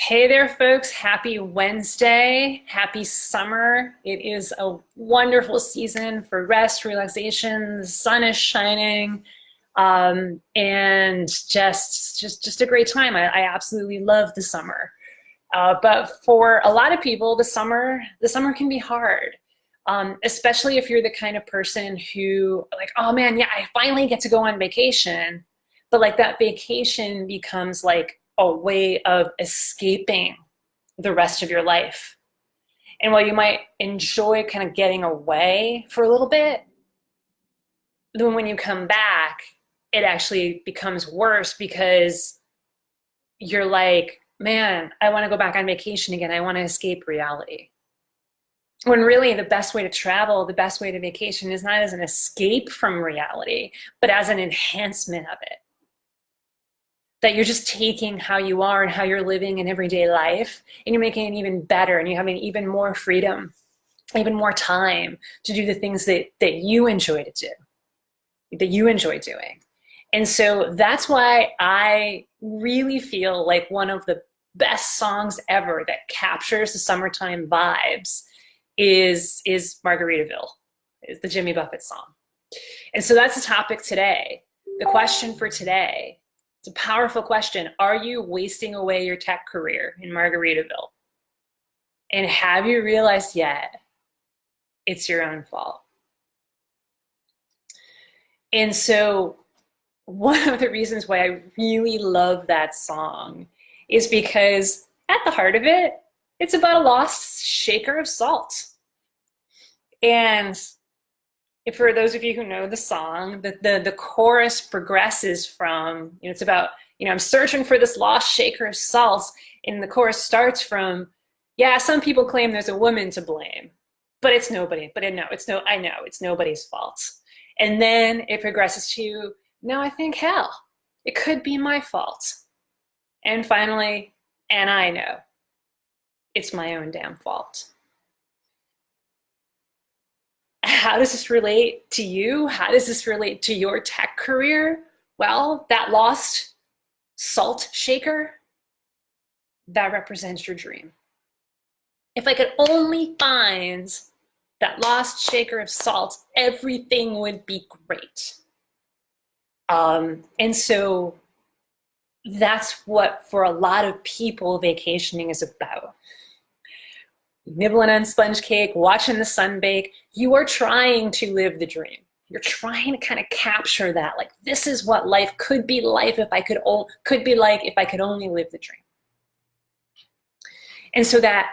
Hey there, folks. Happy Wednesday. Happy summer. It is a wonderful season for rest, relaxation. The sun is shining, and just a great time. I absolutely love the summer. But for a lot of people, the summer can be hard, especially if you're the kind of person who like, oh man, yeah, I finally get to go on vacation, but like that vacation becomes like a way of escaping the rest of your life. And while you might enjoy kind of getting away for a little bit, then when you come back, it actually becomes worse because you're like, man, I want to go back on vacation again. I want to escape reality. When really the best way to travel, the best way to vacation is not as an escape from reality, but as an enhancement of it. That you're just taking how you are and how you're living in everyday life, and you're making it even better, and you're having even more freedom, even more time to do the things that you enjoy to do, that you enjoy doing. And so that's why I really feel like one of the best songs ever that captures the summertime vibes is Margaritaville, is the Jimmy Buffett song. And so that's the topic today. The question for today, it's a powerful question. Are you wasting away your tech career in Margaritaville? And have you realized yet it's your own fault? And so one of the reasons why I really love that song is because at the heart of it, it's about a lost shaker of salt. And for those of you who know the song, the chorus progresses from, it's about, I'm searching for this lost shaker of salt. And the chorus starts from, yeah, some people claim there's a woman to blame, but it's nobody. But I know it's nobody's fault. And then it progresses to, no, I think, hell, it could be my fault. And finally, and I know it's my own damn fault. How does this relate to you? How does this relate to your tech career? Well, that lost salt shaker, that represents your dream. If I could only find that lost shaker of salt, everything would be great. And so that's what, for a lot of people, vacationing is about. Nibbling on sponge cake, watching the sun bake. You are trying to live the dream. You're trying to kind of capture that. Like, this is what life could be like if I could only live the dream. And so that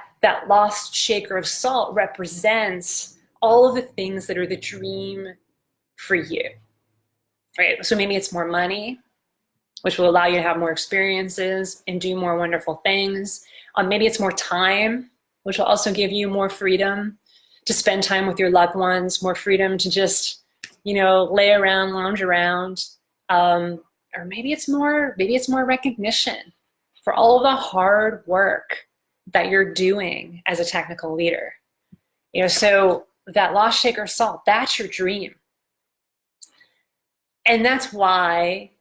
lost shaker of salt represents all of the things that are the dream for you. Right? So maybe it's more money, which will allow you to have more experiences and do more wonderful things. Maybe it's more time, which will also give you more freedom to spend time with your loved ones, more freedom to just, lay around, lounge around. Or maybe it's more recognition for all of the hard work that you're doing as a technical leader. So that lost shaker of salt, that's your dream. And that's why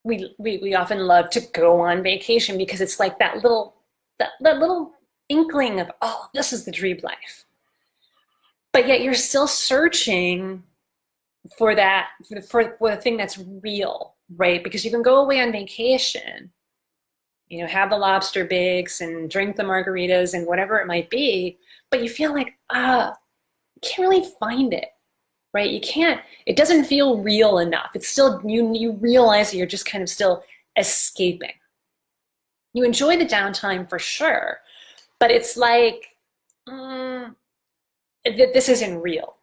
we often love to go on vacation, because it's like that little inkling of, oh, this is the dream life. But yet you're still searching for the thing that's real, right? Because you can go away on vacation, have the lobster bakes and drink the margaritas and whatever it might be, but you feel like, you can't really find it, right? It doesn't feel real enough. It's still, you realize that you're just kind of still escaping. You enjoy the downtime for sure, but it's like, this isn't real.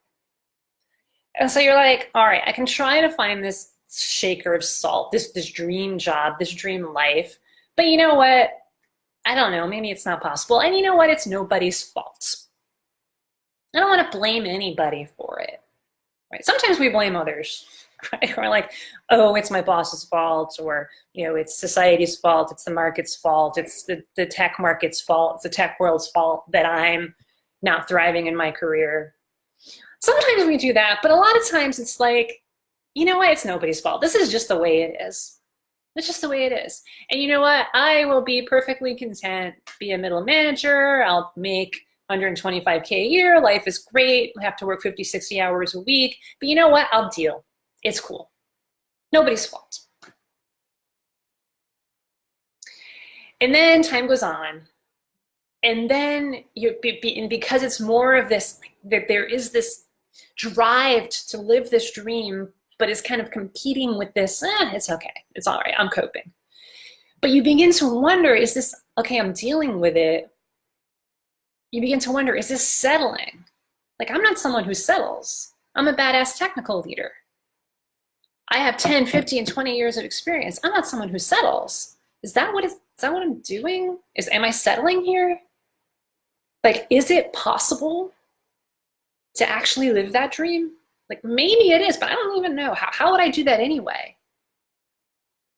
And so you're like, all right, I can try to find this shaker of salt, this dream job, this dream life, but you know what? I don't know, maybe it's not possible. And you know what? It's nobody's fault. I don't want to blame anybody for it, right? Sometimes we blame others, right? We're like, oh, it's my boss's fault, or, it's society's fault, it's the market's fault, it's the tech market's fault, it's the tech world's fault that I'm not thriving in my career. Sometimes we do that, but a lot of times it's like, you know what, it's nobody's fault. This is just the way it is. That's just the way it is. And you know what? I will be perfectly content, be a middle manager. I'll make 125K a year. Life is great. I have to work 50, 60 hours a week. But you know what? I'll deal. It's cool. Nobody's fault. And then time goes on. And then because it's more of this, that there is this drive to live this dream, but it's kind of competing with this, it's okay, it's all right, I'm coping. But you begin to wonder, is this, okay, I'm dealing with it. You begin to wonder, is this settling? Like, I'm not someone who settles. I'm a badass technical leader. I have 10, 50, and 20 years of experience. I'm not someone who settles. Is that what I'm doing? Am I settling here? Like, is it possible to actually live that dream? Like, maybe it is, but I don't even know. How would I do that anyway?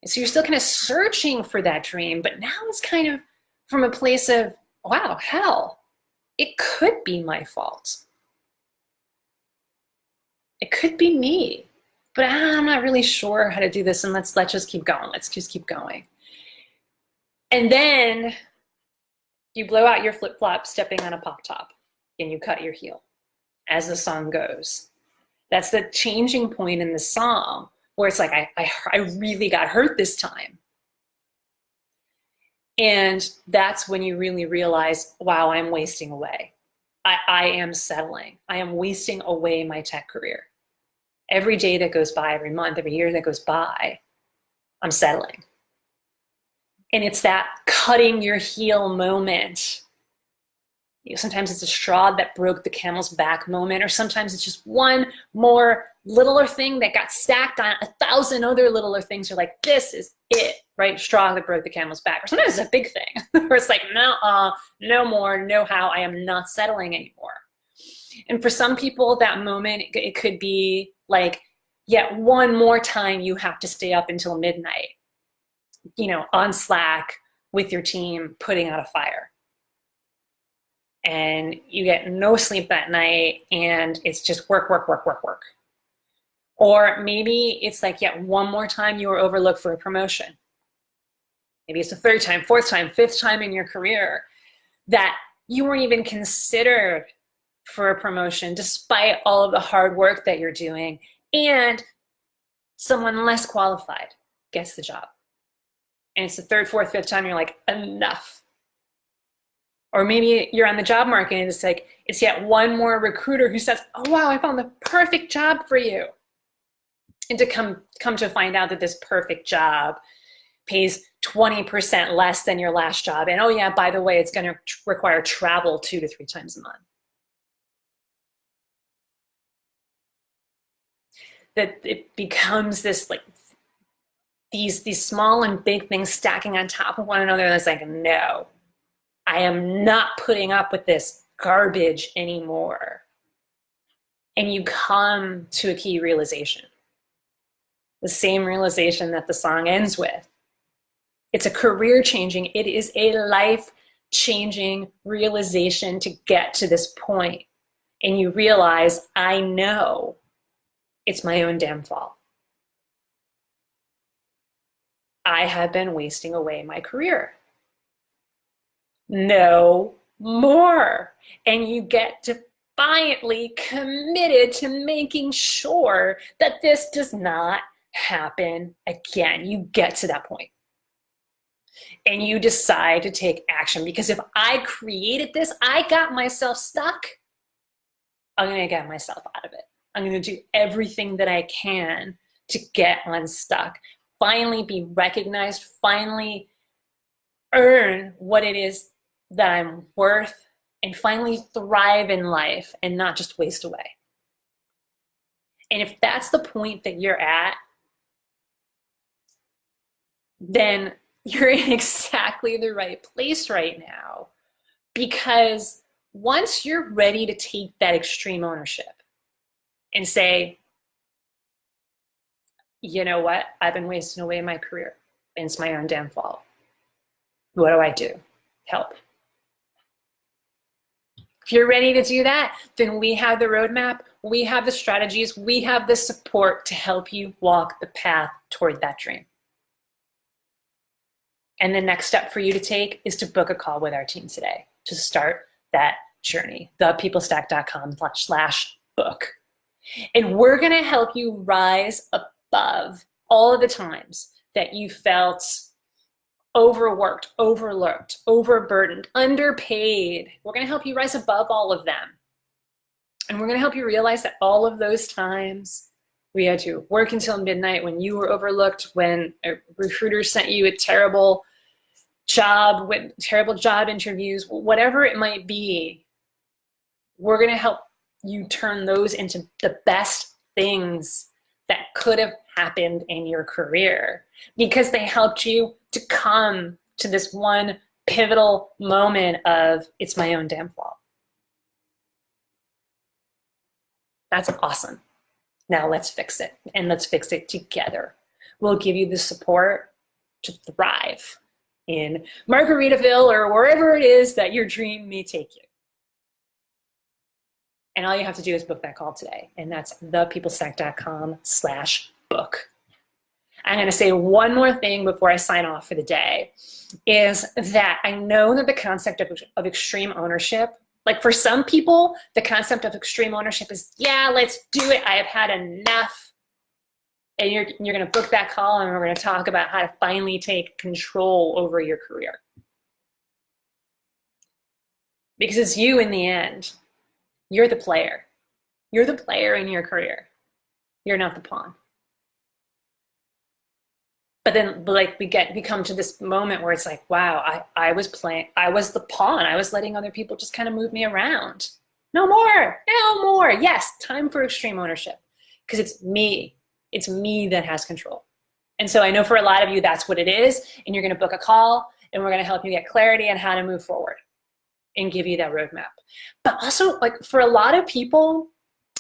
And so you're still kind of searching for that dream, but now it's kind of from a place of, wow, hell, it could be my fault. It could be me, but I'm not really sure how to do this, and let's just keep going. Let's just keep going. And then you blow out your flip-flop stepping on a pop top, and you cut your heel as the song goes. That's the changing point in the song where it's like, I really got hurt this time. And that's when you really realize, wow, I'm wasting away. I am settling. I am wasting away my tech career. Every day that goes by, every month, every year that goes by, I'm settling. And it's that cutting your heel moment. You know, sometimes it's a straw that broke the camel's back moment, or sometimes it's just one more littler thing that got stacked on 1,000 other littler things. You're like, this is it, right? Straw that broke the camel's back. Or sometimes it's a big thing where it's like, no more, no how, I am not settling anymore. And for some people, that moment, it could be like, yet one more time you have to stay up until midnight, you know, on Slack with your team, putting out a fire. And you get no sleep that night, and it's just work, work, work, work, work. Or maybe it's like, yet one more time you were overlooked for a promotion. Maybe it's the third time, fourth time, fifth time in your career that you weren't even considered for a promotion despite all of the hard work that you're doing, and someone less qualified gets the job. And it's the third, fourth, fifth time you're like, enough. Or maybe you're on the job market and it's like, it's yet one more recruiter who says, oh wow, I found the perfect job for you. And to come to find out that this perfect job pays 20% less than your last job. And oh yeah, by the way, it's going to require travel 2 to 3 times a month. That it becomes this like, these small and big things stacking on top of one another. And it's like, no, I am not putting up with this garbage anymore. And you come to a key realization. The same realization that the song ends with. It's a career-changing, it is a life-changing realization to get to this point. And you realize, I know it's my own damn fault. I have been wasting away my career. No more. And you get defiantly committed to making sure that this does not happen again. You get to that point. And you decide to take action, because if I created this, I got myself stuck, I'm going to get myself out of it. I'm going to do everything that I can to get unstuck, finally be recognized, finally earn what it is that I'm worth, and finally thrive in life and not just waste away. And if that's the point that you're at, then you're in exactly the right place right now. Because once you're ready to take that extreme ownership and say, you know what, I've been wasting away my career, and it's my own damn fault. What do I do? Help. If you're ready to do that, then we have the roadmap, we have the strategies, we have the support to help you walk the path toward that dream. And the next step for you to take is to book a call with our team today to start that journey, thepeoplestack.com/book. And we're going to help you rise above all of the times that you felt overworked, overlooked, overburdened, underpaid. We're going to help you rise above all of them. And we're going to help you realize that all of those times we had to work until midnight, when you were overlooked, when a recruiter sent you a terrible job with terrible job interviews, whatever it might be, we're going to help you turn those into the best things that could have happened in your career, because they helped you to come to this one pivotal moment of, it's my own damn fault. That's awesome. Now let's fix it, and let's fix it together. We'll give you the support to thrive in Margaritaville or wherever it is that your dream may take you. And all you have to do is book that call today. And that's thepeoplestack.com/book. I'm going to say one more thing before I sign off for the day, is that I know that the concept of extreme ownership, like for some people, the concept of extreme ownership is, yeah, let's do it. I have had enough. And you're going to book that call, and we're going to talk about how to finally take control over your career. Because it's you in the end. You're the player. You're the player in your career. You're not the pawn. But then, like, we come to this moment where it's like, wow, I was the pawn. I was letting other people just kind of move me around. No more, no more. Yes, time for extreme ownership, because it's me. It's me that has control. And so I know for a lot of you, that's what it is. And you're going to book a call, and we're going to help you get clarity on how to move forward and give you that roadmap. But also, like, for a lot of people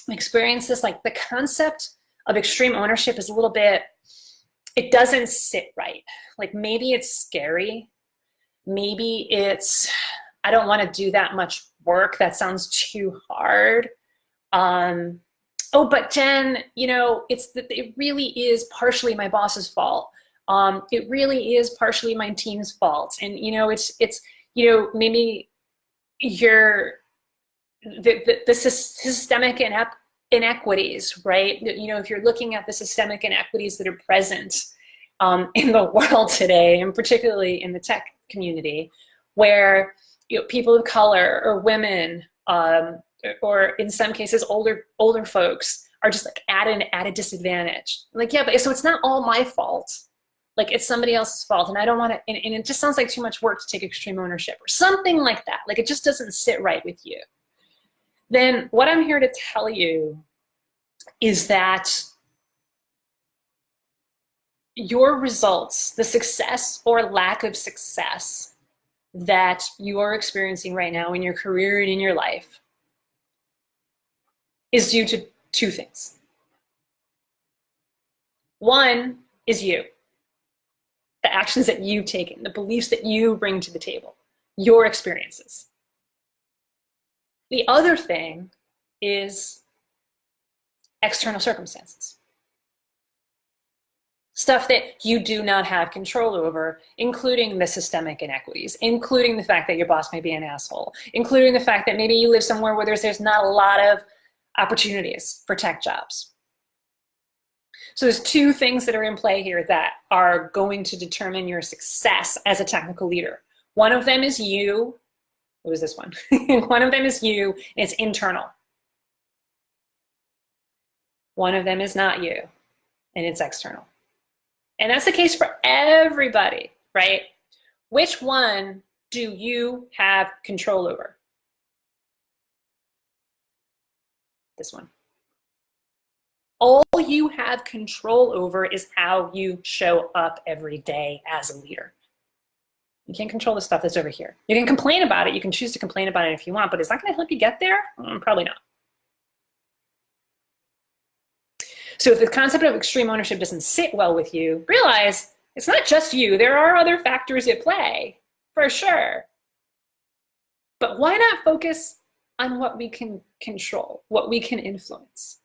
experience this, like, the concept of extreme ownership is a little bit, it doesn't sit right. Like, maybe it's scary. Maybe it's, I don't want to do that much work. That sounds too hard. Oh, but Jen, you know, it really is partially my boss's fault. It really is partially my team's fault. And, you know, it's you know, maybe the systemic inequities, right? You know, if you're looking at the systemic inequities that are present in the world today, and particularly in the tech community, where, you know, people of color or women, or in some cases older folks, are just like at a disadvantage. Like, yeah, but so it's not all my fault. Like, it's somebody else's fault, and I don't want to, and it just sounds like too much work to take extreme ownership or something like that. Like, it just doesn't sit right with you. Then what I'm here to tell you is that your results, the success or lack of success that you are experiencing right now in your career and in your life, is due to two things. One is you. The actions that you've taken, the beliefs that you bring to the table, your experiences. The other thing is external circumstances. Stuff that you do not have control over, including the systemic inequities, including the fact that your boss may be an asshole, including the fact that maybe you live somewhere where there's not a lot of opportunities for tech jobs. So there's two things that are in play here that are going to determine your success as a technical leader. One of them is you. What was this one? One of them is you, and it's internal. One of them is not you, and it's external. And that's the case for everybody, right? Which one do you have control over? This one. All you have control over is how you show up every day as a leader. You can't control the stuff that's over here. You can complain about it. You can choose to complain about it if you want, but is that going to help you get there? Probably not. So if the concept of extreme ownership doesn't sit well with you, realize it's not just you. There are other factors at play, for sure. But why not focus on what we can control, what we can influence?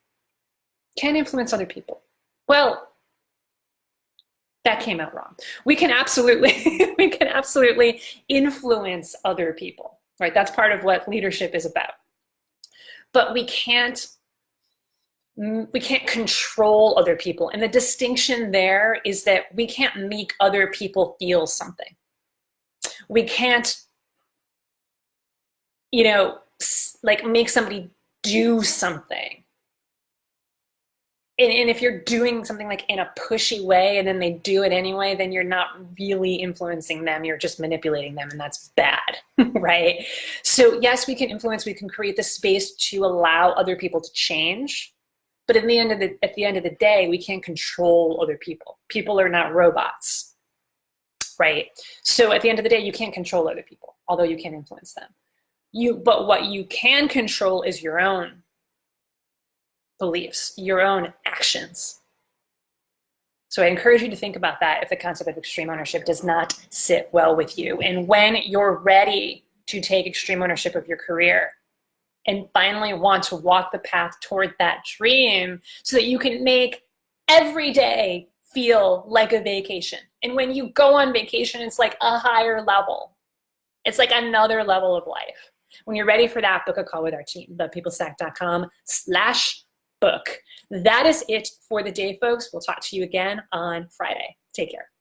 Can influence other people. Well, That came out wrong. We can absolutely, we can absolutely influence other people, right? That's part of what leadership is about. But we can't control other people. And the distinction there is that we can't make other people feel something. We can't, you know, like make somebody do something. And if you're doing something like in a pushy way and then they do it anyway, then you're not really influencing them. You're just manipulating them, and that's bad, right? So yes, we can influence. We can create the space to allow other people to change. But at the end of the day, we can't control other people. People are not robots, right? So at the end of the day, you can't control other people, although you can influence them. But what you can control is your own beliefs, your own actions. So I encourage you to think about that if the concept of extreme ownership does not sit well with you. And when you're ready to take extreme ownership of your career and finally want to walk the path toward that dream so that you can make every day feel like a vacation. And when you go on vacation, it's like a higher level. It's like another level of life. When you're ready for that, book a call with our team, thepeoplestack.com/book. That is it for the day, folks. We'll talk to you again on Friday. Take care.